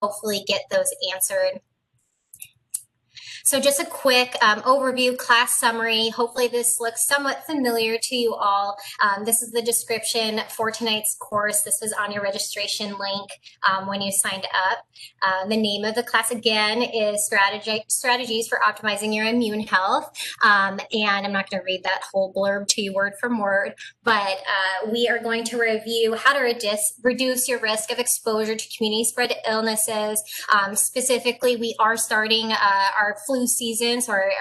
hopefully get those answered. So just a quick overview, class summary. Hopefully this looks somewhat familiar to you all. This is the description for tonight's course. This was on your registration link when you signed up. The name of the class again is Strategies for Optimizing Your Immune Health. And I'm not going to read that whole blurb to you word from word, but we are going to review how to reduce your risk of exposure to community spread illnesses. Specifically, we are starting our flu season, so our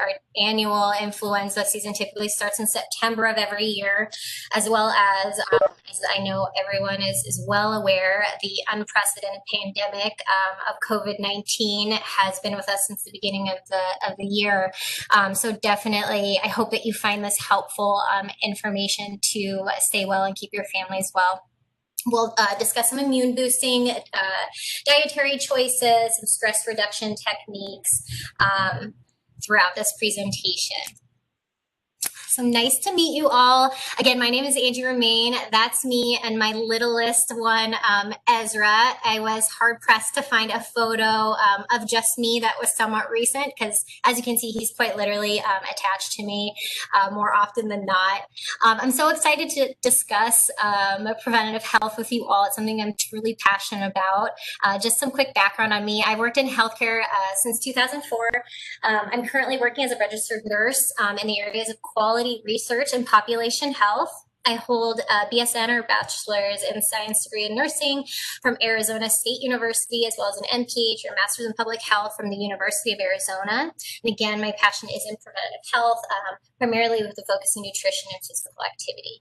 annual influenza season typically starts in September of every year, as well as I know everyone is well aware, the unprecedented pandemic of COVID-19 has been with us since the beginning of the year. So definitely, I hope that you find this helpful information to stay well and keep your families well. We'll discuss some immune boosting, dietary choices, some stress reduction techniques throughout this presentation. So nice to meet you all. Again, my name is Angie Romaine. That's me and my littlest one, Ezra. I was hard pressed to find a photo of just me that was somewhat recent because, as you can see, he's quite literally attached to me more often than not. I'm so excited to discuss preventative health with you all. It's something I'm truly passionate about. Just some quick background on me. I've worked in healthcare since 2004. I'm currently working as a registered nurse in the areas of quality research and population health. I hold a BSN or Bachelor's in Science degree in nursing from Arizona State University, as well as an MPH or Master's in Public Health from the University of Arizona. And again, my passion is in preventative health, primarily with the focus on nutrition and physical activity.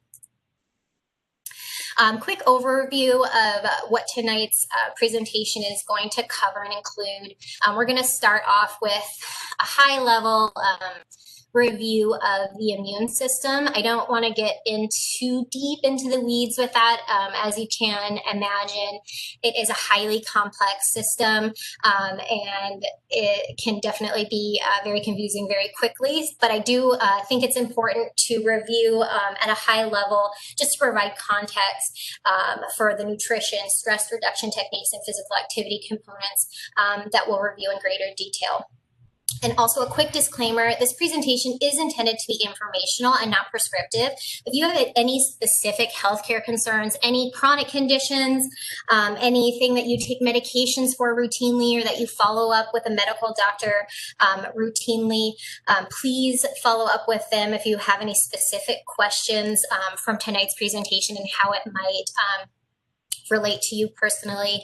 Quick overview of what tonight's presentation is going to cover and include. We're going to start off with a high-level review of the immune system. I don't want to get in too deep into the weeds with that. As you can imagine, it is a highly complex system, and it can definitely be very confusing very quickly. But I do think it's important to review at a high level just to provide context for the nutrition, stress reduction techniques, and physical activity components that we'll review in greater detail. And also a quick disclaimer, this presentation is intended to be informational and not prescriptive. If you have any specific healthcare concerns, any chronic conditions, anything that you take medications for routinely or that you follow up with a medical doctor routinely, please follow up with them if you have any specific questions from tonight's presentation and how it might relate to you personally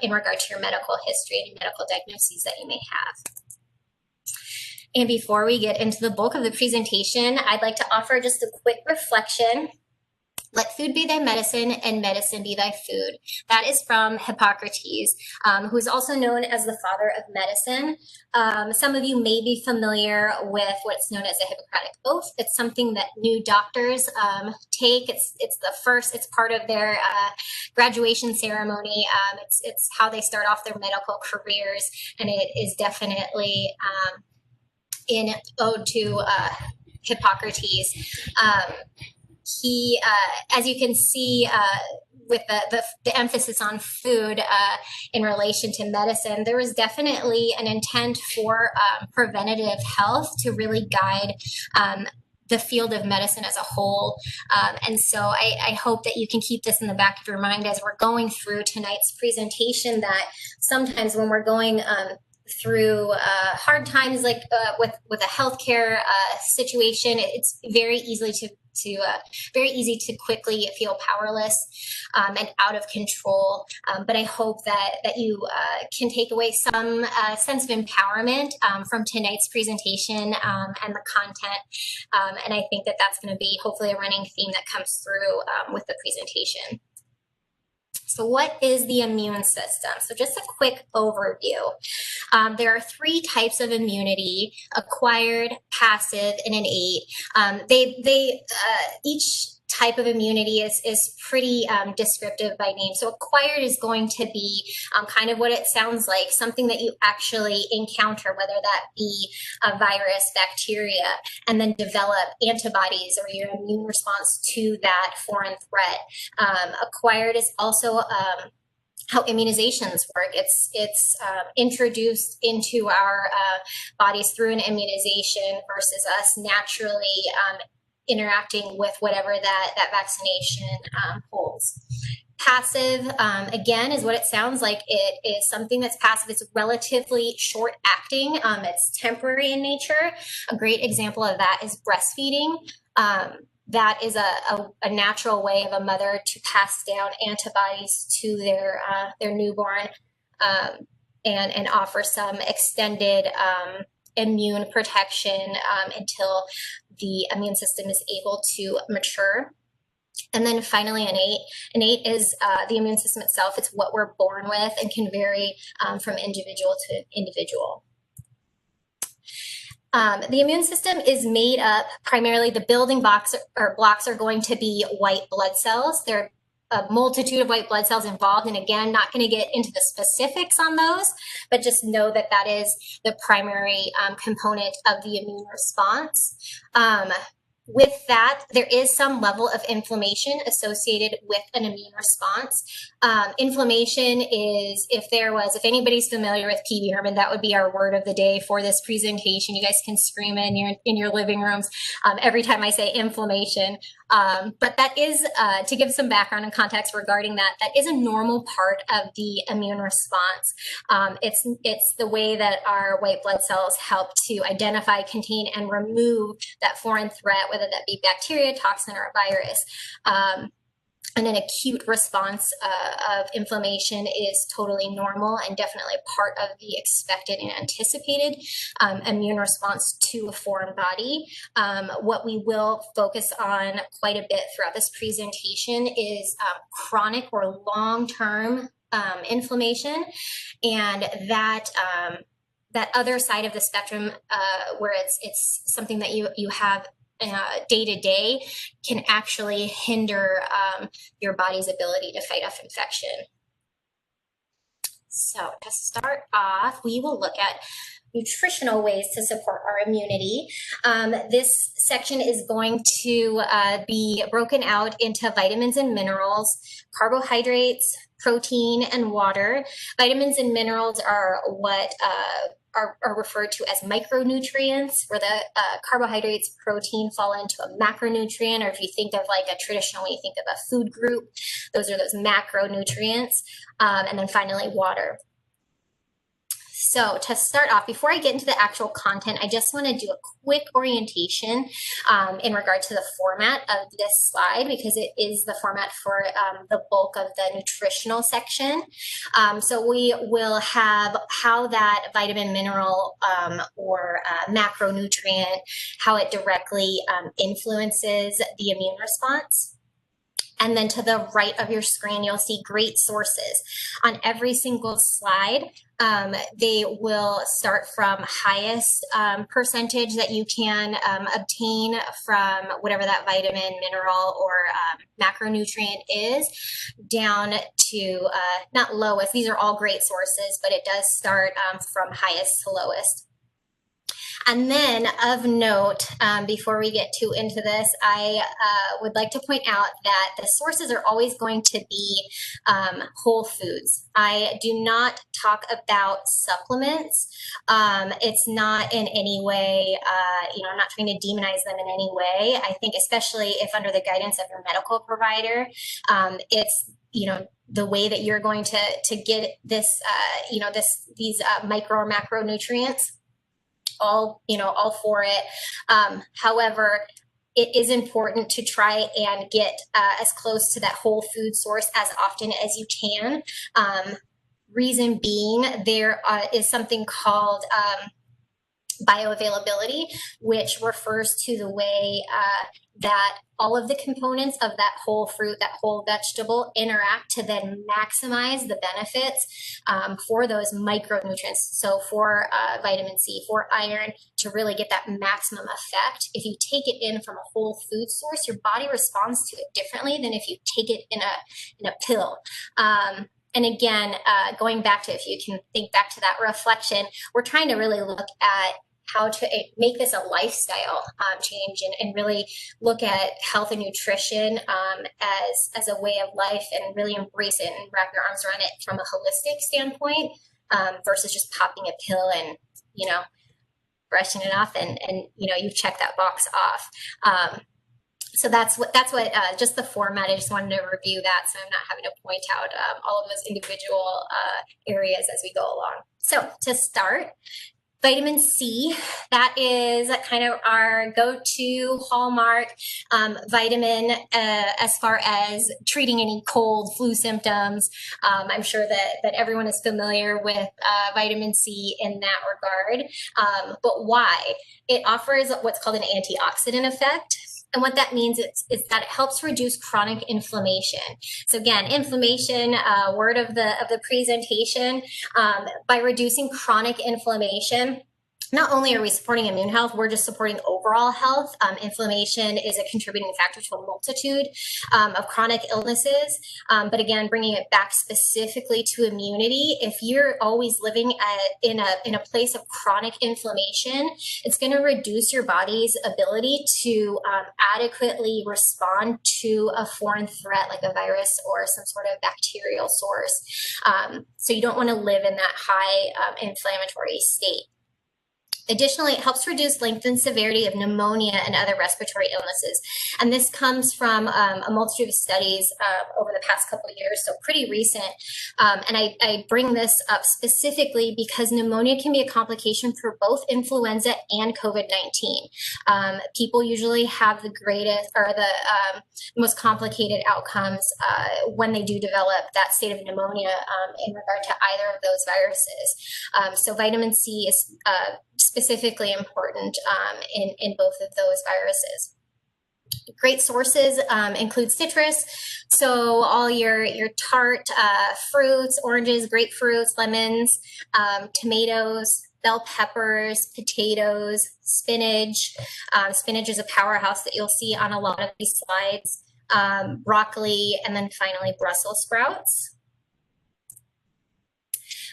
in regard to your medical history and medical diagnoses that you may have. And before we get into the bulk of the presentation, I'd like to offer just a quick reflection. Let food be thy medicine and medicine be thy food. That is from Hippocrates, who is also known as the father of medicine. Some of you may be familiar with what's known as the Hippocratic Oath. It's something that new doctors take. It's part of their graduation ceremony. It's how they start off their medical careers, and it is definitely in ode to Hippocrates. He, as you can see, with the emphasis on food in relation to medicine, there was definitely an intent for preventative health to really guide the field of medicine as a whole. And so I hope that you can keep this in the back of your mind as we're going through tonight's presentation, that sometimes when we're going through hard times, like with a healthcare situation, it's very easy to quickly feel powerless and out of control. But I hope that you can take away some sense of empowerment from tonight's presentation and the content. And I think that that's going to be hopefully a running theme that comes through with the presentation. So what is the immune system? So just a quick overview. There are three types of immunity: acquired, passive, and innate. Each type of immunity is pretty descriptive by name. So acquired is going to be kind of what it sounds like, something that you actually encounter, whether that be a virus, bacteria, and then develop antibodies or your immune response to that foreign threat. Acquired is also how immunizations work. It's introduced into our bodies through an immunization versus us naturally interacting with whatever that vaccination holds. Passive, again, is what it sounds like. It is something that's passive. It's relatively short acting. It's temporary in nature. A great example of that is breastfeeding. That is a natural way of a mother to pass down antibodies to their newborn, and offer some extended immune protection until the immune system is able to mature. And then finally, innate is the immune system itself. It's what we're born with and can vary from individual to individual. The immune system is made up primarily, the building blocks are going to be white blood cells. There are a multitude of white blood cells involved. And again, not going to get into the specifics on those, but just know that that is the primary component of the immune response. With that, there is some level of inflammation associated with an immune response. Inflammation is, if anybody's familiar with PB Herman, that would be our word of the day for this presentation. You guys can scream it in your living rooms every time I say inflammation. But that is, to give some background and context regarding that is a normal part of the immune response. It's the way that our white blood cells help to identify, contain, and remove that foreign threat, whether that be bacteria, toxin, or a virus. And an acute response of inflammation is totally normal and definitely part of the expected and anticipated immune response to a foreign body. What we will focus on quite a bit throughout this presentation is chronic or long-term inflammation, and that other side of the spectrum where it's something that you have day to day can actually hinder your body's ability to fight off infection. So to start off, we will look at nutritional ways to support our immunity. This section is going to be broken out into vitamins and minerals, carbohydrates, protein, and water. Vitamins and minerals are what are referred to as micronutrients, where the carbohydrates, protein fall into a macronutrient, or if you think of like a traditional way you think of a food group, those are those macronutrients. And then finally, water. So to start off, before I get into the actual content, I just want to do a quick orientation in regard to the format of this slide, because it is the format for the bulk of the nutritional section. So we will have how that vitamin, mineral, or macronutrient, how it directly influences the immune response. And then to the right of your screen, you'll see great sources. On every single slide, they will start from highest percentage that you can obtain from whatever that vitamin, mineral, or macronutrient is, down to not lowest. These are all great sources, but it does start from highest to lowest. And then of note, before we get too into this, I would like to point out that the sources are always going to be whole foods. I do not talk about supplements. It's not in any way, I'm not trying to demonize them in any way. I think especially if under the guidance of your medical provider, it's, the way that you're going to get this, these micro or macronutrients. All for it. However, it is important to try and get as close to that whole food source as often as you can. Reason being, there is something called bioavailability, which refers to the way that all of the components of that whole fruit, that whole vegetable, interact to then maximize the benefits for those micronutrients. So for vitamin C, for iron, to really get that maximum effect. If you take it in from a whole food source, your body responds to it differently than if you take it in a pill. And again, going back to, if you can think back to that reflection, we're trying to really look at how to make this a lifestyle change, and really look at health and nutrition as a way of life, and really embrace it and wrap your arms around it from a holistic standpoint, versus just popping a pill and, brushing it off, and you've checked that box off. So that's what just the format. I just wanted to review that, so I'm not having to point out all of those individual areas as we go along. So to start, vitamin C, that is kind of our go-to hallmark vitamin as far as treating any cold, flu symptoms. I'm sure that everyone is familiar with vitamin C in that regard. But why? It offers what's called an antioxidant effect. And what that means is that it helps reduce chronic inflammation. So again, inflammation, word of the presentation, by reducing chronic inflammation, not only are we supporting immune health, we're just supporting overall health. Inflammation is a contributing factor to a multitude of chronic illnesses. But again, bringing it back specifically to immunity, if you're always living in a place of chronic inflammation, it's going to reduce your body's ability to adequately respond to a foreign threat like a virus or some sort of bacterial source. So you don't want to live in that high inflammatory state. Additionally, it helps reduce length and severity of pneumonia and other respiratory illnesses. And this comes from a multitude of studies over the past couple of years, so pretty recent. And I bring this up specifically because pneumonia can be a complication for both influenza and COVID-19. People usually have the greatest or the most complicated outcomes when they do develop that state of pneumonia in regard to either of those viruses. So vitamin C is specifically important in both of those viruses. Great sources include citrus, so all your tart fruits, oranges, grapefruits, lemons, tomatoes, bell peppers, potatoes, spinach. Spinach is a powerhouse that you'll see on a lot of these slides. Broccoli, and then finally Brussels sprouts.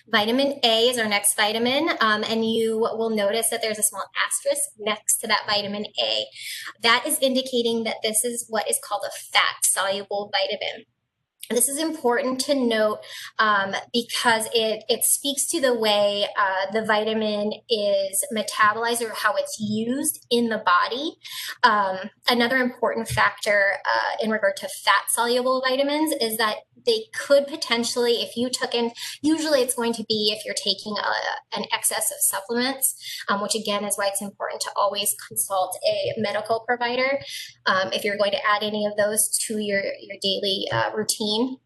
Vitamin A is our next vitamin, and you will notice that there's a small asterisk next to that vitamin A. That is indicating that this is what is called a fat-soluble vitamin. This is important to note because it speaks to the way the vitamin is metabolized or how it's used in the body. Another important factor in regard to fat-soluble vitamins is that they could potentially, if you took in, usually it's going to be if you're taking an excess of supplements, which again is why it's important to always consult a medical provider if you're going to add any of those to your daily routine.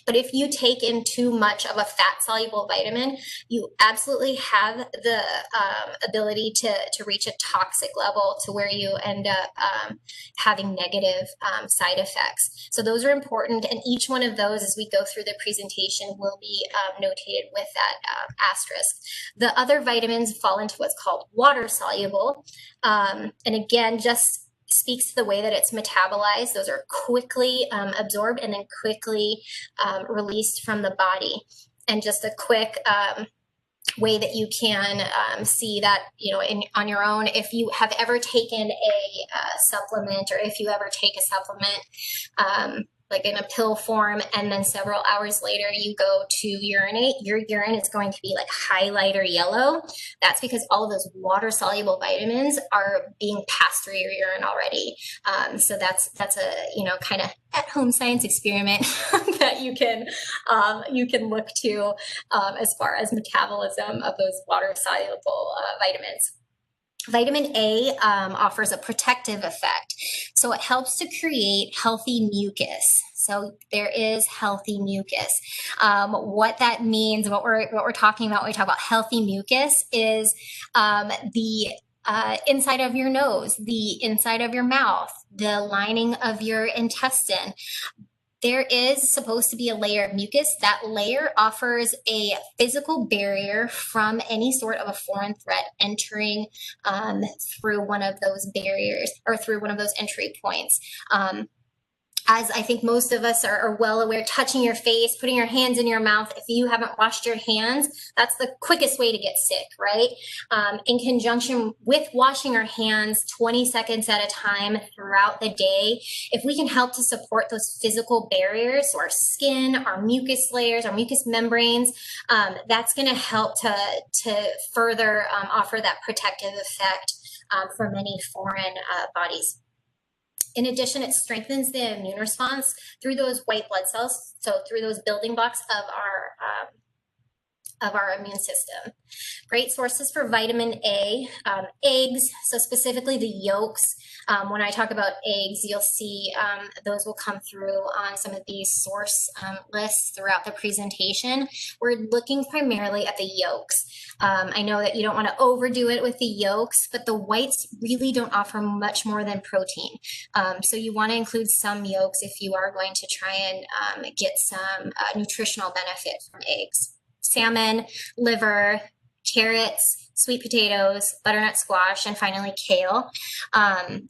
But if you take in too much of a fat-soluble vitamin, you absolutely have the ability to reach a toxic level to where you end up having negative side effects. So those are important, and each one of those, as we go through the presentation, will be notated with that asterisk. The other vitamins fall into what's called water-soluble, and again, just speaks to the way that it's metabolized. Those are quickly absorbed and then quickly released from the body. And just a quick way that you can see that, on your own, if you have ever taken a supplement, or if you ever take a supplement like in a pill form, and then several hours later you go to urinate, your urine is going to be like highlighter yellow. That's because all of those water-soluble vitamins are being passed through your urine already. So that's a kind of at-home science experiment that you can look to as far as metabolism of those water-soluble vitamins. Vitamin A offers a protective effect. So it helps to create healthy mucus. So there is healthy mucus. What that means, what we're talking about when we talk about healthy mucus, is the inside of your nose, the inside of your mouth, the lining of your intestine. There is supposed to be a layer of mucus. That layer offers a physical barrier from any sort of a foreign threat entering through one of those barriers or through one of those entry points. as I think most of us are well aware, touching your face, putting your hands in your mouth, if you haven't washed your hands, that's the quickest way to get sick, right? In conjunction with washing our hands 20 seconds at a time throughout the day, if we can help to support those physical barriers, so our skin, our mucus layers, our mucous membranes, that's going to help to further offer that protective effect for many foreign bodies. In addition, it strengthens the immune response through those white blood cells, so through those building blocks of our immune system. Great sources for vitamin A, eggs, so specifically the yolks. When I talk about eggs, you'll see those will come through on some of these source lists throughout the presentation. We're looking primarily at the yolks. I know that you don't want to overdo it with the yolks, but the whites really don't offer much more than protein. So you want to include some yolks if you are going to try and get some nutritional benefit from eggs. Salmon, liver, carrots, sweet potatoes, butternut squash, and finally kale.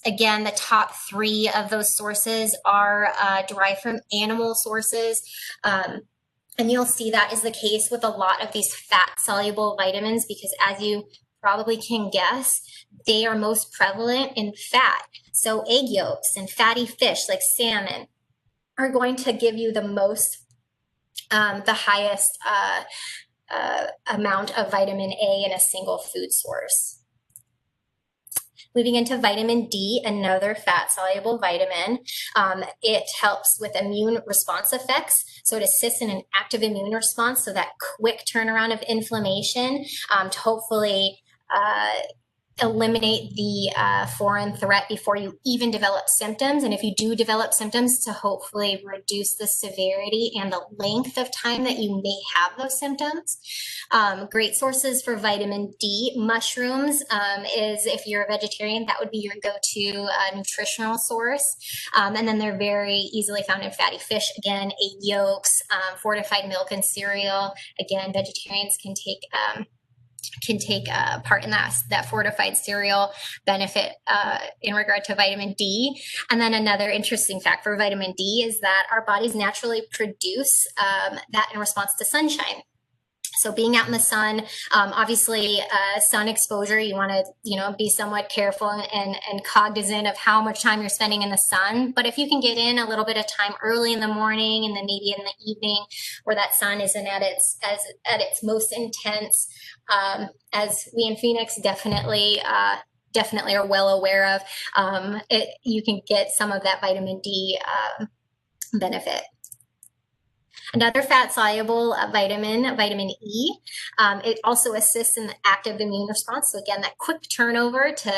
Again, the top 3 of those sources are derived from animal sources. And you'll see that is the case with a lot of these fat-soluble vitamins because, as you probably can guess, they are most prevalent in fat. So egg yolks and fatty fish like salmon are going to give you the most, the highest amount of vitamin A in a single food source. Moving into vitamin D, another fat-soluble vitamin. It helps with immune response effects. So it assists in an active immune response, so that quick turnaround of inflammation to hopefully eliminate the foreign threat before you even develop symptoms. And if you do develop symptoms, to hopefully reduce the severity and the length of time that you may have those symptoms. Great sources for vitamin D. Mushrooms is, if you're a vegetarian, that would be your go-to nutritional source. And then they're very easily found in fatty fish. Again, egg yolks, fortified milk and cereal. Again, vegetarians can take part in that fortified cereal benefit in regard to vitamin D. And then another interesting fact for vitamin D is that our bodies naturally produce that in response to sunshine. So being out in the sun, obviously sun exposure, you want to, be somewhat careful and cognizant of how much time you're spending in the sun. But if you can get in a little bit of time early in the morning and then maybe in the evening where that sun isn't at its most intense, as we in Phoenix definitely are well aware of, you can get some of that vitamin D benefit. Another fat-soluble vitamin, vitamin E, it also assists in the active immune response. So again, that quick turnover to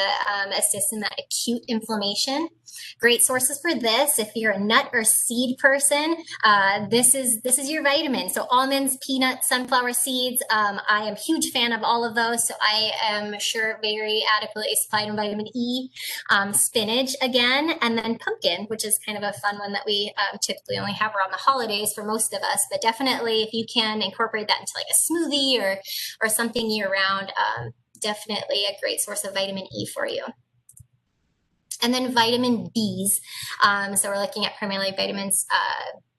assist in that acute inflammation. Great sources for this. If you're a nut or seed person, this is your vitamin. So almonds, peanuts, sunflower seeds. I am a huge fan of all of those. So I am sure very adequately supplied in vitamin E. Spinach again, and then pumpkin, which is kind of a fun one that we typically only have around the holidays for most of us. But definitely, if you can incorporate that into like a smoothie or something year round, definitely a great source of vitamin E for you. And then vitamin Bs. So we're looking at primarily vitamins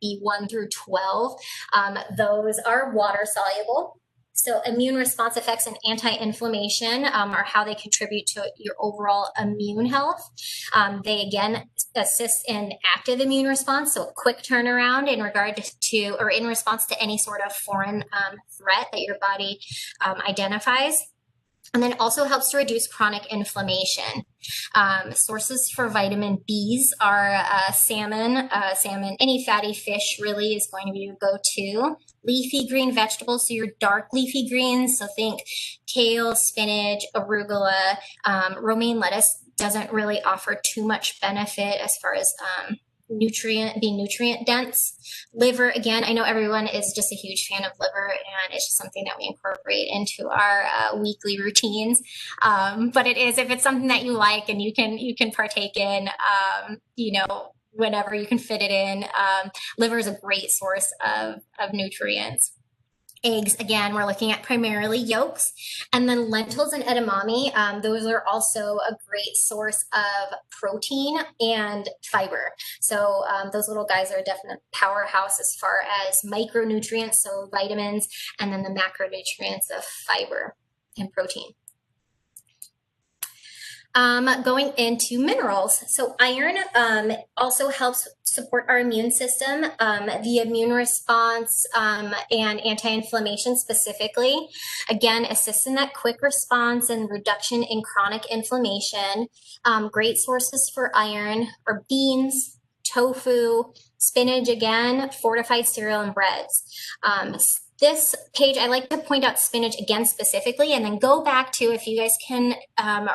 B1 through 12. Those are water soluble. So immune response effects and anti-inflammation are how they contribute to your overall immune health. They again assist in active immune response, so a quick turnaround in regard to or in response to any sort of foreign threat that your body identifies. And then also helps to reduce chronic inflammation. Sources for vitamin Bs are salmon, any fatty fish really is going to be your go-to. Leafy green vegetables, so your dark leafy greens, so think kale, spinach, arugula. Romaine lettuce doesn't really offer too much benefit as far as being nutrient dense. Liver, again, I know everyone is just a huge fan of liver, and it's just something that we incorporate into our weekly routines. But it is, if it's something that you like and you can partake in, whenever you can fit it in. Liver is a great source of nutrients. Eggs, again, we're looking at primarily yolks. And then lentils and edamame, those are also a great source of protein and fiber. So those little guys are a definite powerhouse as far as micronutrients, so vitamins, and then the macronutrients of fiber and protein. Going into minerals. So iron also helps support our immune system, the immune response and anti-inflammation specifically. Again, assists in that quick response and reduction in chronic inflammation. Great sources for iron are beans, tofu, spinach, again, fortified cereal and breads. This page, I like to point out spinach again specifically, and then go back to, if you guys can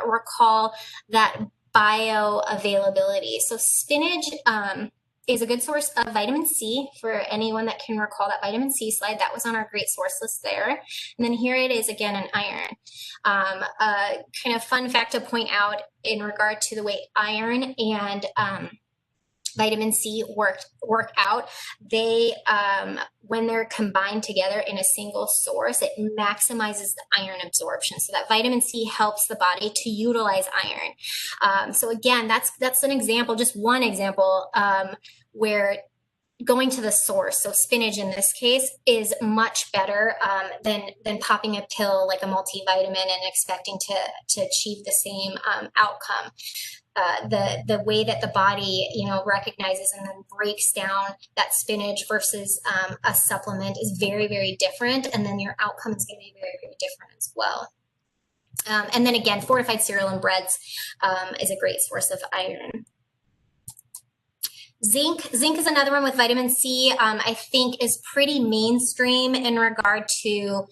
recall, that bioavailability. So spinach is a good source of vitamin C for anyone that can recall that vitamin C slide. That was on our great source list there. And then here it is again in iron. A kind of fun fact to point out in regard to the way iron and vitamin C work out, they when they're combined together in a single source, it maximizes the iron absorption. So that vitamin C helps the body to utilize iron. So again, that's an example, just one example, where going to the source, so spinach in this case, is much better than popping a pill like a multivitamin and expecting to achieve the same outcome. The way that the body, recognizes and then breaks down that spinach versus a supplement is very, very different. And then your outcome is going to be very, very different as well. And then again, fortified cereal and breads is a great source of iron. Zinc is another one with vitamin C. I think is pretty mainstream in regard to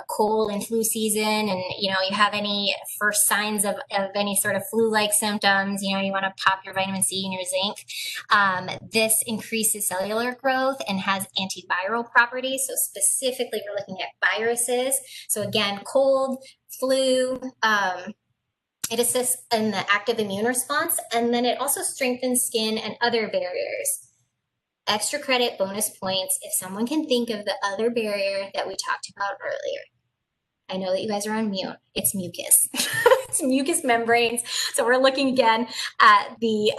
cold and flu season, and you have any first signs of any sort of flu-like symptoms. You want to pop your vitamin C and your zinc. This increases cellular growth and has antiviral properties. So specifically, we're looking at viruses. So again, cold, flu. It assists in the active immune response, and then it also strengthens skin and other barriers. Extra credit, bonus points, if someone can think of the other barrier that we talked about earlier. I know that you guys are on mute. It's mucus. It's mucus membranes. So we're looking again at the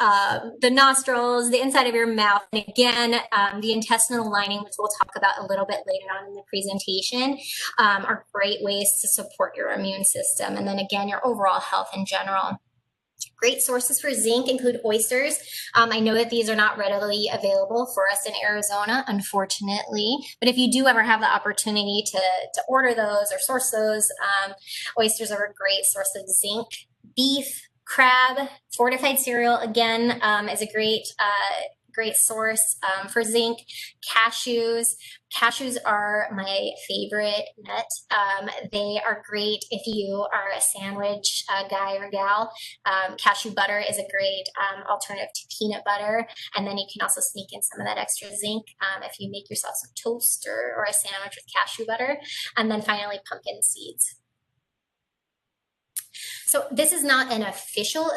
nostrils, the inside of your mouth, and again, the intestinal lining, which we'll talk about a little bit later on in the presentation, are great ways to support your immune system. And then again, your overall health in general. Great sources for zinc include oysters. I know that these are not readily available for us in Arizona, unfortunately, but if you do ever have the opportunity to order those or source those, oysters are a great source of zinc. Beef, crab, fortified cereal, again, is a great source for zinc. Cashews are my favorite nut. They are great if you are a sandwich guy or gal. Cashew butter is a great alternative to peanut butter. And then you can also sneak in some of that extra zinc if you make yourself some toast or a sandwich with cashew butter. And then finally, pumpkin seeds. So this is not an official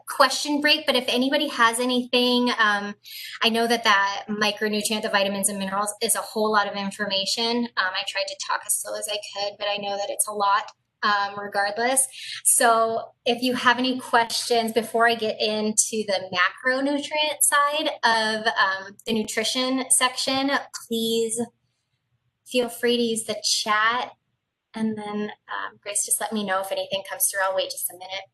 question break, but if anybody has anything, I know that micronutrient, the vitamins and minerals, is a whole lot of information. I tried to talk as slow as I could, but I know that it's a lot regardless. So if you have any questions before I get into the macronutrient side of the nutrition section, please feel free to use the chat. And then, Grace, just let me know if anything comes through. I'll wait just a minute.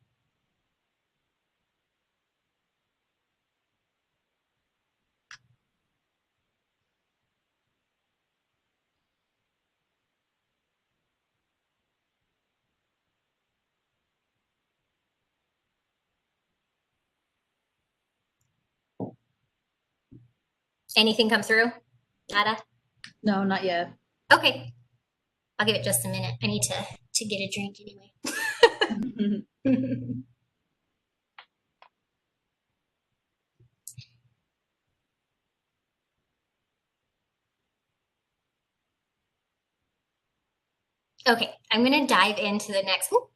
Anything come through? Nada? No, not yet. Okay. I'll give it just a minute. I need to get a drink anyway. Okay, I'm going to dive into the next. Ooh.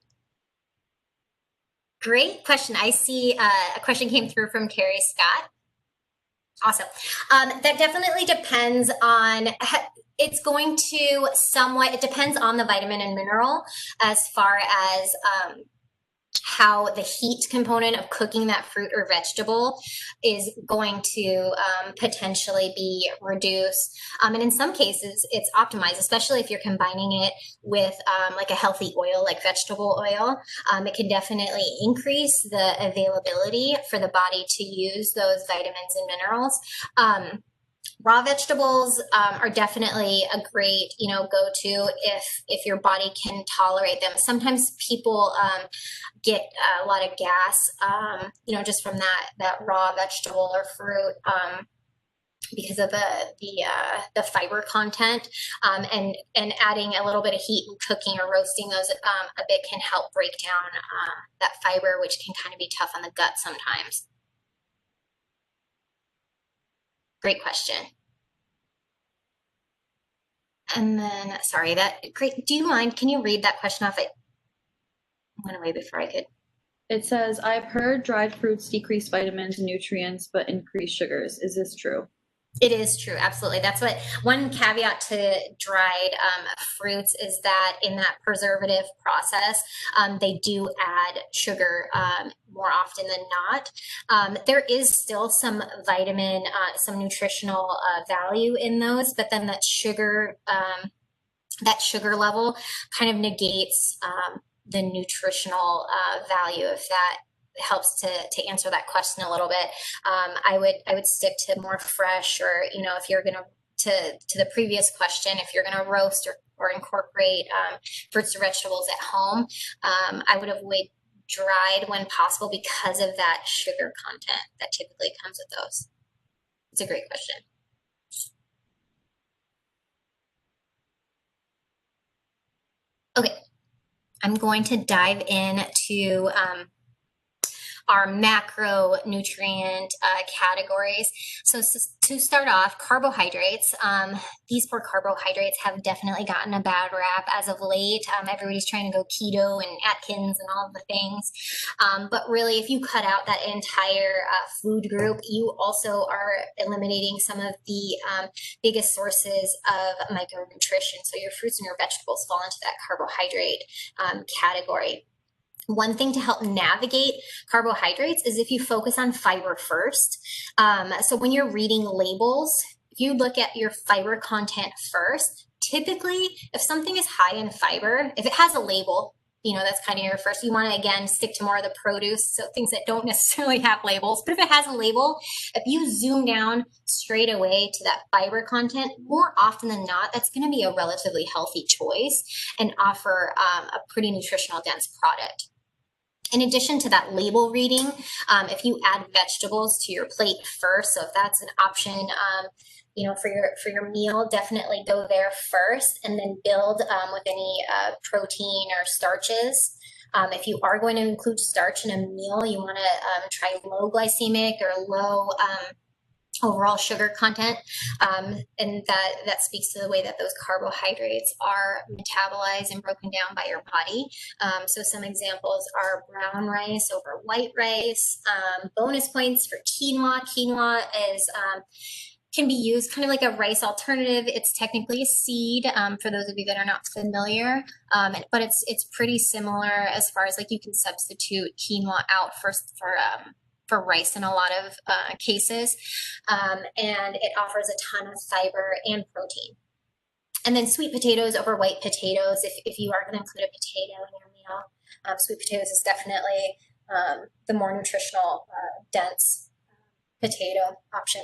Great question. I see a question came through from Carrie Scott. Awesome. That definitely depends on, it's going to somewhat, it depends on the vitamin and mineral as far as how the heat component of cooking that fruit or vegetable is going to potentially be reduced. And in some cases, it's optimized, especially if you're combining it with like a healthy oil, like vegetable oil. It can definitely increase the availability for the body to use those vitamins and minerals. Raw vegetables are definitely a great, go-to if your body can tolerate them. Sometimes people get a lot of gas, just from that raw vegetable or fruit. Because of the fiber content, and adding a little bit of heat and cooking or roasting those a bit can help break down that fiber, which can kind of be tough on the gut sometimes. Great question. And then, sorry, great. Do you mind? Can you read that question off? It went away before I could. It says, I've heard dried fruits decrease vitamins and nutrients, but increase sugars. Is this true? It is true, absolutely. That's what one caveat to dried fruits is that in that preservative process, they do add sugar more often than not. There is still some vitamin, some nutritional value in those, but then that sugar level kind of negates the nutritional value of that. Helps to answer that question a little bit. I would stick to more fresh, or if you're gonna to the previous question, if you're gonna roast or incorporate fruits or vegetables at home, I would avoid dried when possible because of that sugar content that typically comes with those. It's a great question. Okay, I'm going to dive into our macronutrient categories. So to start off, carbohydrates. These poor carbohydrates have definitely gotten a bad rap as of late. Everybody's trying to go keto and Atkins and all of the things. But really, if you cut out that entire food group, you also are eliminating some of the biggest sources of micronutrition. So your fruits and your vegetables fall into that carbohydrate category. One thing to help navigate carbohydrates is if you focus on fiber first. So when you're reading labels, if you look at your fiber content first, typically if something is high in fiber, if it has a label, that's kind of your first. You want to, again, stick to more of the produce, so things that don't necessarily have labels. But if it has a label, if you zoom down straight away to that fiber content, more often than not, that's going to be a relatively healthy choice and offer a pretty nutritional dense product. In addition to that label reading, if you add vegetables to your plate first, so if that's an option, for your meal, definitely go there first, and then build with any protein or starches. If you are going to include starch in a meal, you want to try low glycemic or low overall sugar content, and that speaks to the way that those carbohydrates are metabolized and broken down by your body. So some examples are brown rice over white rice. Bonus points for quinoa. Quinoa is can be used kind of like a rice alternative. It's technically a seed, for those of you that are not familiar, but it's pretty similar as far as like you can substitute quinoa out for rice in a lot of cases, and it offers a ton of fiber and protein. And then sweet potatoes over white potatoes, if you are going to include a potato in your meal. Sweet potatoes is definitely the more nutritional, dense potato option.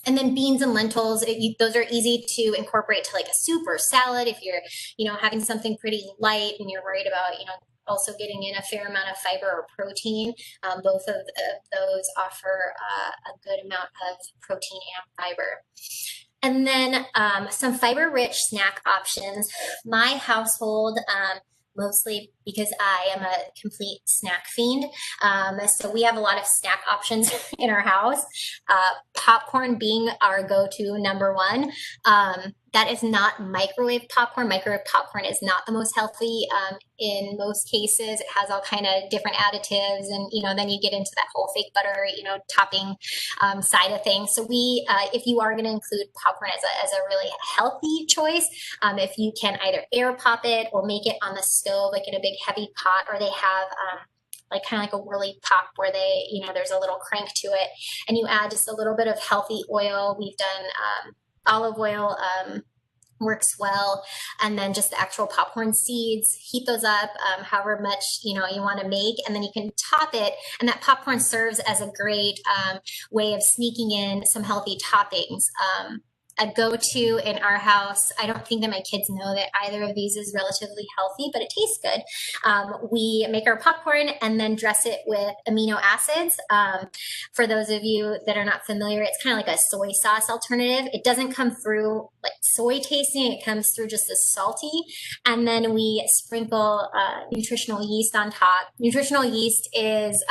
And then beans and lentils, those are easy to incorporate to like a soup or salad if you're, having something pretty light and you're worried about, also getting in a fair amount of fiber or protein. Both of those offer a good amount of protein and fiber. And then some fiber-rich snack options. My household, mostly because I am a complete snack fiend. So we have a lot of snack options in our house. Popcorn being our go-to number one. That is not microwave popcorn. Microwave popcorn is not the most healthy in most cases. It has all kind of different additives, and then you get into that whole fake butter, topping side of things. So if you are going to include popcorn as a really healthy choice, if you can either air pop it or make it on the stove, like in a big heavy pot, or they have like kind of like a whirly pop where there's a little crank to it, and you add just a little bit of healthy oil. We've done olive oil works well, and then just the actual popcorn seeds, heat those up however much you want to make, and then you can top it, and that popcorn serves as a great way of sneaking in some healthy toppings. A go-to in our house, I don't think that my kids know that either of these is relatively healthy, but it tastes good. We make our popcorn and then dress it with amino acids. For those of you that are not familiar, it's kind of like a soy sauce alternative. It doesn't come through like soy tasting, it comes through just as salty. And then we sprinkle nutritional yeast on top. Nutritional yeast is,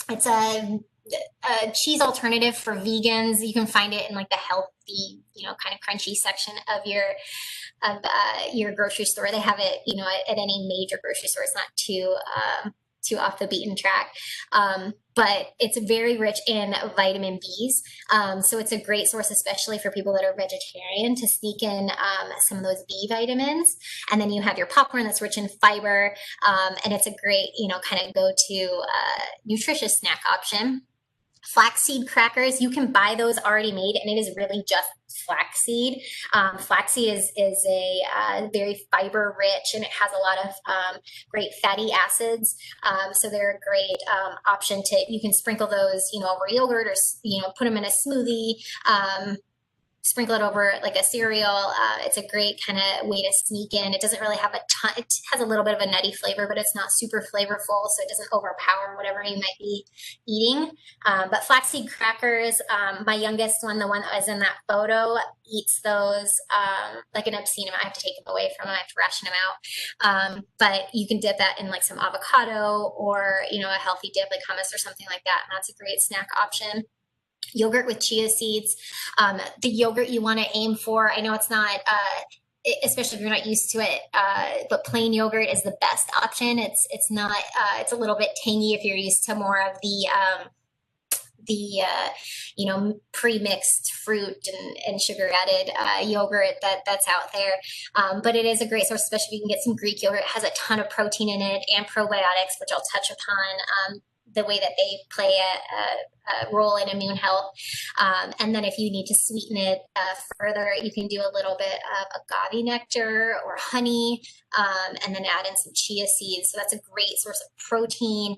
it's a cheese alternative for vegans. You can find it in like the healthy, kind of crunchy section of your grocery store. They have it, at any major grocery store. It's not too off the beaten track. But it's very rich in vitamin Bs. So it's a great source, especially for people that are vegetarian, to sneak in some of those B vitamins. And then you have your popcorn that's rich in fiber. And it's a great, kind of go-to nutritious snack option. Flaxseed crackers, you can buy those already made, and it is really just flaxseed. Flaxseed is a very fiber rich, and it has a lot of great fatty acids. So they're a great option you can sprinkle those, over yogurt, or, put them in a smoothie. Sprinkle it over like a cereal. It's a great kind of way to sneak in. It doesn't really have a ton. It has a little bit of a nutty flavor, but it's not super flavorful, so it doesn't overpower whatever you might be eating. But flaxseed crackers, my youngest one, the one that was in that photo, eats those like an obscene amount. I have to take them away from him. I have to ration them out. But you can dip that in like some avocado, or a healthy dip like hummus or something like that, and that's a great snack option. Yogurt with chia seeds. The yogurt you want to aim for, I know it's not, especially if you're not used to it, but plain yogurt is the best option. It's not, it's a little bit tangy if you're used to more of the pre-mixed fruit and sugar added yogurt that's out there. But it is a great source, especially if you can get some Greek yogurt. It has a ton of protein in it and probiotics, which I'll touch upon. The way that they play a role in immune health. And then if you need to sweeten it further, you can do a little bit of agave nectar or honey, and then add in some chia seeds. So that's a great source of protein,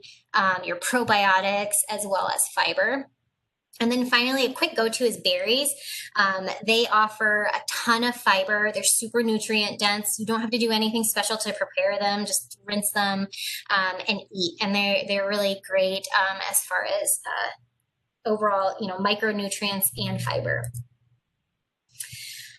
your probiotics, as well as fiber. And then finally, a quick go-to is berries. They offer a ton of fiber. They're super nutrient dense. You don't have to do anything special to prepare them. Just rinse them and eat. And they're really great as far as overall, micronutrients and fiber.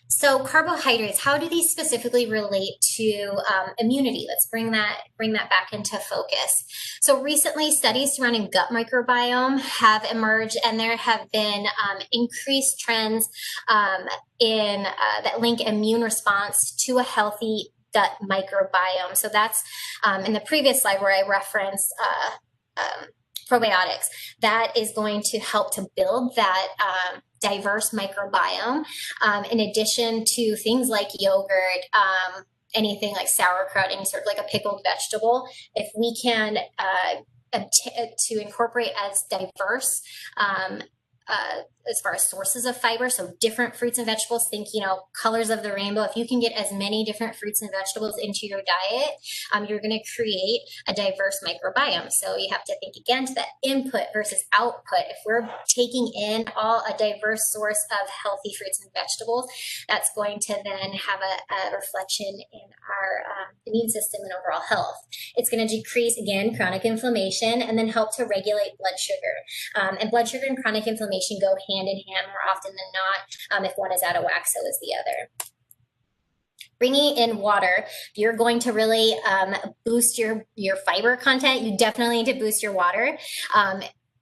So carbohydrates, how do these specifically relate to immunity? Let's bring that back into focus. So recently, studies surrounding gut microbiome have emerged, and there have been increased trends that link immune response to a healthy gut microbiome. So that's in the previous slide where I referenced probiotics. That is going to help to build that diverse microbiome, in addition to things like yogurt, anything like sauerkraut, any sort of like a pickled vegetable. If we can to incorporate as diverse as far as sources of fiber, so different fruits and vegetables, think, colors of the rainbow. If you can get as many different fruits and vegetables into your diet, you're going to create a diverse microbiome. So you have to think again to that input versus output. If we're taking in a diverse source of healthy fruits and vegetables, that's going to then have a reflection in our immune system and overall health. It's going to decrease, again, chronic inflammation, and then help to regulate blood sugar. And blood sugar and chronic inflammation go hand in hand more often than not. If one is out of whack, so is the other. Bringing in water, if you're going to really boost your fiber content, you definitely need to boost your water.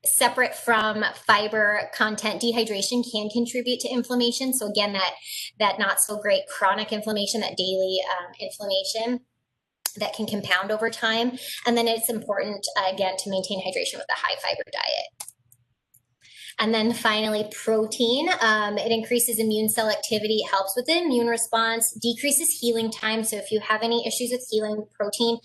Separate from fiber content, dehydration can contribute to inflammation. So again, that not so great chronic inflammation, that daily inflammation that can compound over time. And then it's important, again, to maintain hydration with a high fiber diet. And then finally, protein. It increases immune cell activity, helps with the immune response, decreases healing time. So if you have any issues with healing, protein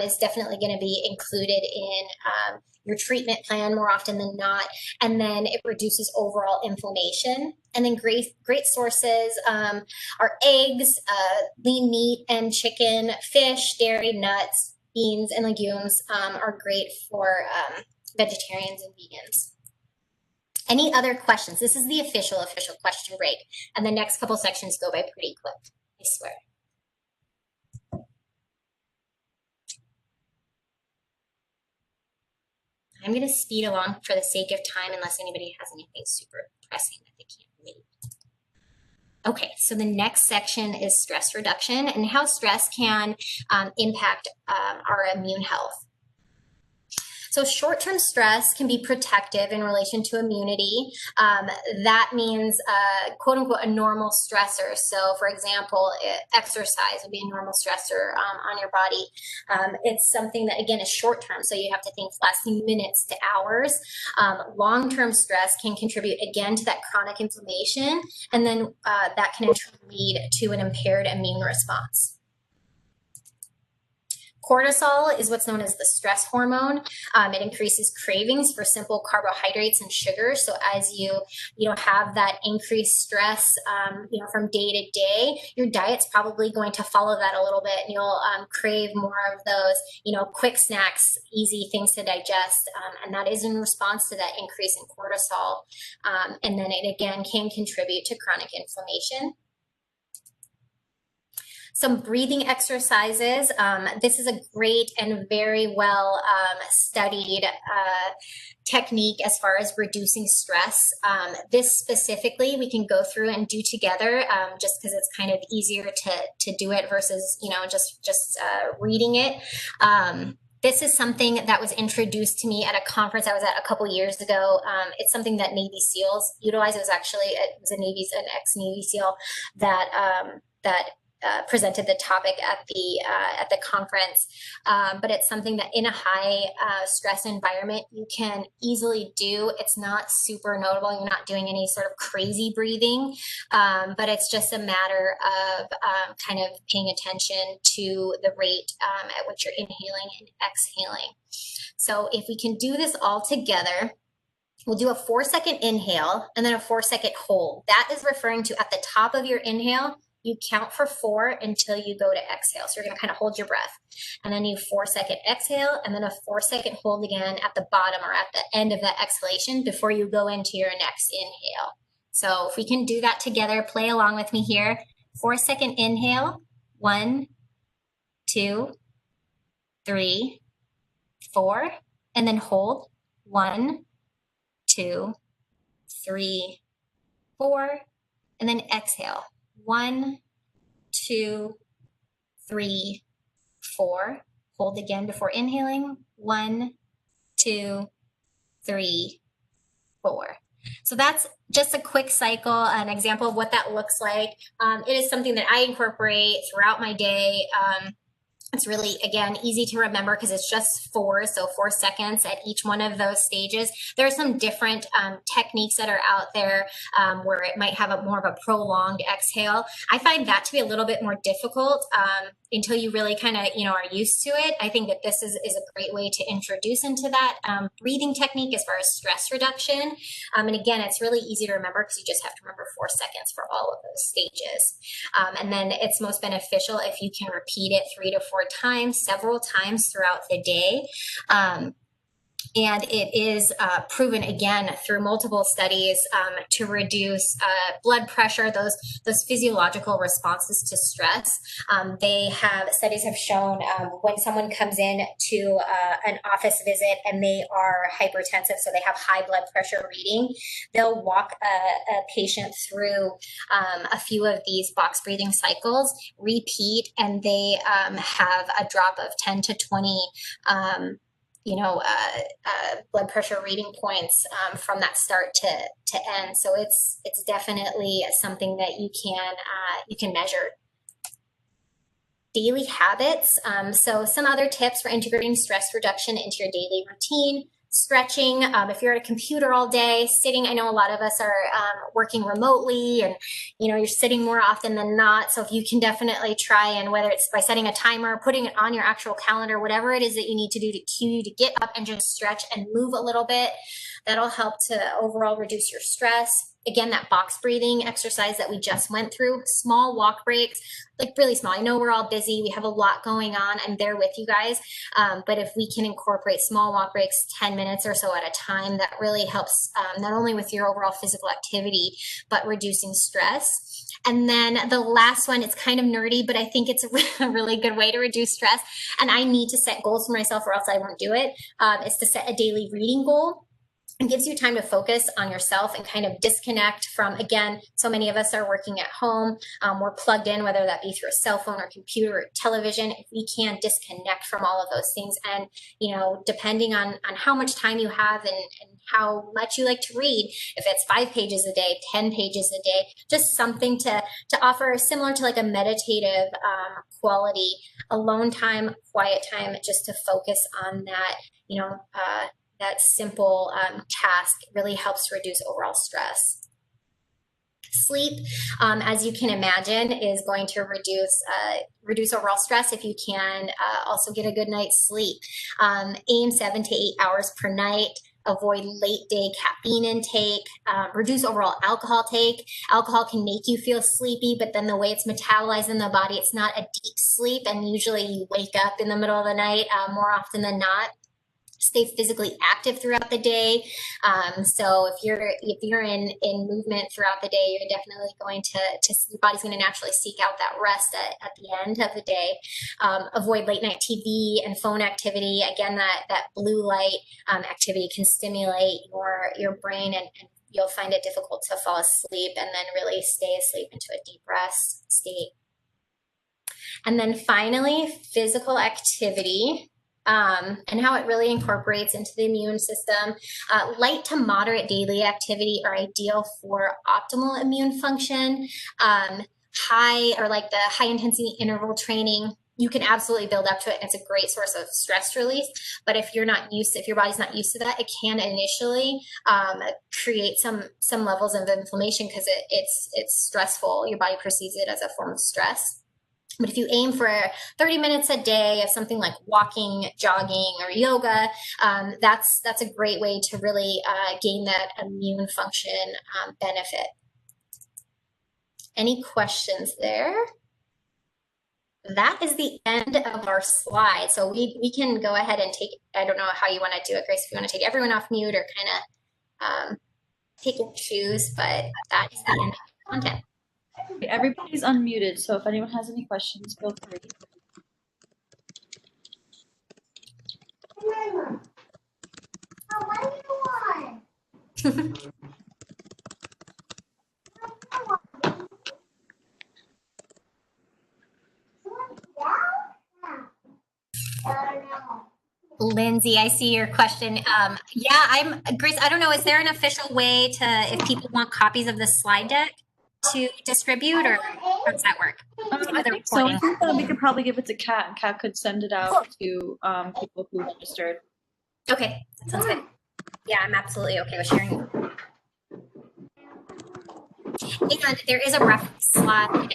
is definitely going to be included in your treatment plan more often than not. And then it reduces overall inflammation. And then great sources are eggs, lean meat and chicken, fish, dairy, nuts, beans, and legumes are great for vegetarians and vegans. Any other questions? This is the official question break. And the next couple sections go by pretty quick, I swear. I'm going to speed along for the sake of time unless anybody has anything super pressing that they can't wait. Okay, so the next section is stress reduction and how stress can impact our immune health. So short-term stress can be protective in relation to immunity. That means, quote unquote, a normal stressor. So for example, exercise would be a normal stressor on your body. It's something that, again, is short-term. So you have to think lasting minutes to hours. Long-term stress can contribute, again, to that chronic inflammation. And then that can lead to an impaired immune response. Cortisol is what's known as the stress hormone. It increases cravings for simple carbohydrates and sugars. So as you have that increased stress, from day to day, your diet's probably going to follow that a little bit, and you'll crave more of those, quick snacks, easy things to digest, and that is in response to that increase in cortisol. And then it again can contribute to chronic inflammation. Some breathing exercises. This is a great and very well studied technique as far as reducing stress. This specifically we can go through and do together just because it's kind of easier to do it versus just reading it. This is something that was introduced to me at a conference I was at a couple years ago. It's something that Navy SEALs utilize. It was an ex-Navy SEAL that presented the topic at the conference, but it's something that in a high stress environment you can easily do. It's not super notable. You're not doing any sort of crazy breathing, but it's just a matter of kind of paying attention to the rate at which you're inhaling and exhaling. So if we can do this all together, we'll do a 4-second inhale and then a 4-second hold. That is referring to at the top of your inhale, you count for 4 until you go to exhale. So you're going to kind of hold your breath. And then you 4-second exhale and then a 4-second hold again at the bottom or at the end of that exhalation before you go into your next inhale. So if we can do that together, play along with me here. 4-second inhale. 1, 2, 3, 4. And then hold. 1, 2, 3, 4. And then exhale. 1, 2, 3, 4. Hold again before inhaling. 1, 2, 3, 4. So that's just a quick cycle, an example of what that looks like. It is something that I incorporate throughout my day. It's really, again, easy to remember because it's just 4, so 4 seconds at each one of those stages. There are some different techniques that are out there where it might have more of a prolonged exhale. I find that to be a little bit more difficult until you really kind of, are used to it. I think that this is a great way to introduce into that breathing technique as far as stress reduction. And again, it's really easy to remember because you just have to remember 4 seconds for all of those stages. And then it's most beneficial if you can repeat it 3 to 4 times, several times throughout the day. And it is proven, again, through multiple studies to reduce blood pressure, those physiological responses to stress. Studies have shown when someone comes in to an office visit and they are hypertensive, so they have high blood pressure reading, they'll walk a patient through a few of these box breathing cycles, repeat, and they have a drop of 10 to 20 blood pressure reading points from that start to end. So it's definitely something that you can measure. Daily habits. So some other tips for integrating stress reduction into your daily routine. Stretching. If you're at a computer all day, sitting. I know a lot of us are working remotely, and you're sitting more often than not. So if you can definitely try, and whether it's by setting a timer, putting it on your actual calendar, whatever it is that you need to do to cue you to get up and just stretch and move a little bit, that'll help to overall reduce your stress. Again, that box breathing exercise that we just went through, small walk breaks, like really small. I know we're all busy. We have a lot going on. I'm there with you guys. But if we can incorporate small walk breaks, 10 minutes or so at a time, that really helps not only with your overall physical activity, but reducing stress. And then the last one, it's kind of nerdy, but I think it's a really good way to reduce stress. And I need to set goals for myself or else I won't do it. Is to set a daily reading goal. It gives you time to focus on yourself and kind of disconnect from, again, so many of us are working at home. We're plugged in, whether that be through a cell phone or computer or television. If we can disconnect from all of those things, and, depending on how much time you have and how much you like to read, if it's 5 pages a day, 10 pages a day, just something to offer similar to like a meditative quality, alone time, quiet time, just to focus on that, that simple task really helps reduce overall stress. Sleep, as you can imagine, is going to reduce overall stress if you can also get a good night's sleep. Aim 7 to 8 hours per night. Avoid late day caffeine intake, reduce overall alcohol take. Alcohol can make you feel sleepy, but then the way it's metabolized in the body, it's not a deep sleep, and usually you wake up in the middle of the night more often than not. Stay physically active throughout the day. So if you're in movement throughout the day, you're definitely going to your body's going to naturally seek out that rest at the end of the day. Avoid late night TV and phone activity. Again, that blue light activity can stimulate your brain, and you'll find it difficult to fall asleep and then really stay asleep into a deep rest state. And then finally, physical activity. And how it really incorporates into the immune system. Light to moderate daily activity are ideal for optimal immune function. High intensity interval training, you can absolutely build up to it, and it's a great source of stress release. But if your body's not used to that, it can initially create some levels of inflammation because it's stressful. Your body perceives it as a form of stress. But if you aim for 30 minutes a day of something like walking, jogging, or yoga, that's a great way to really gain that immune function benefit. Any questions there? That is the end of our slide. So we can go ahead and take, I don't know how you want to do it, Grace, if you want to take everyone off mute or kind of pick and choose, but that is the end of the content. Everybody's unmuted, so if anyone has any questions, feel free. Lindsay, I see your question. Yeah, Grace, I don't know, is there an official way if people want copies of the slide deck to distribute, or how does that work? I think so. I think we could probably give it to Kat, and Kat could send it out to people who registered. Okay, that sounds good. Yeah, I'm absolutely okay with sharing. And there is a reference slide.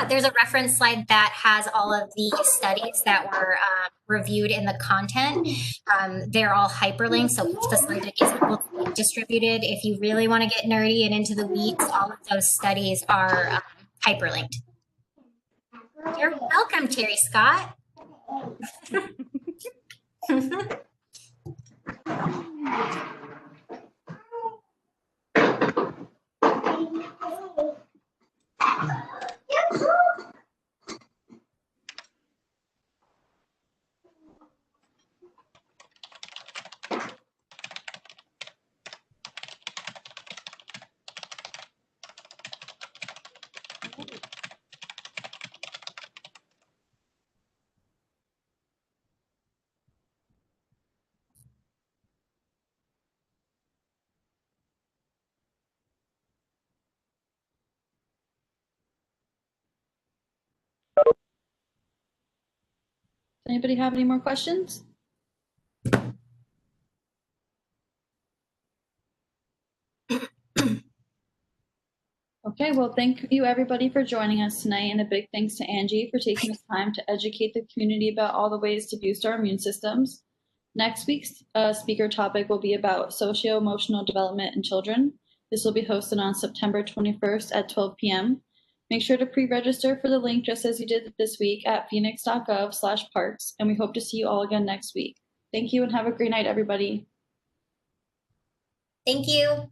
There's a reference slide that has all of the studies that were reviewed in the content. They're all hyperlinked, so if the slide deck is able to be distributed, if you really want to get nerdy and into the weeds, all of those studies are hyperlinked. You're welcome, Terry Scott. Anybody have any more questions? Okay, well, thank you everybody for joining us tonight, and a big thanks to Angie for taking the time to educate the community about all the ways to boost our immune systems. Next week's speaker topic will be about socio-emotional development in children. This will be hosted on September 21st at 12 p.m. Make sure to pre-register for the link just as you did this week at phoenix.gov/parks, and we hope to see you all again next week. Thank you and have a great night, everybody. Thank you.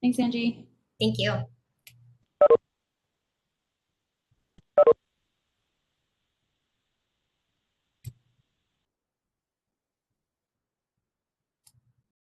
Thanks, Angie. Thank you.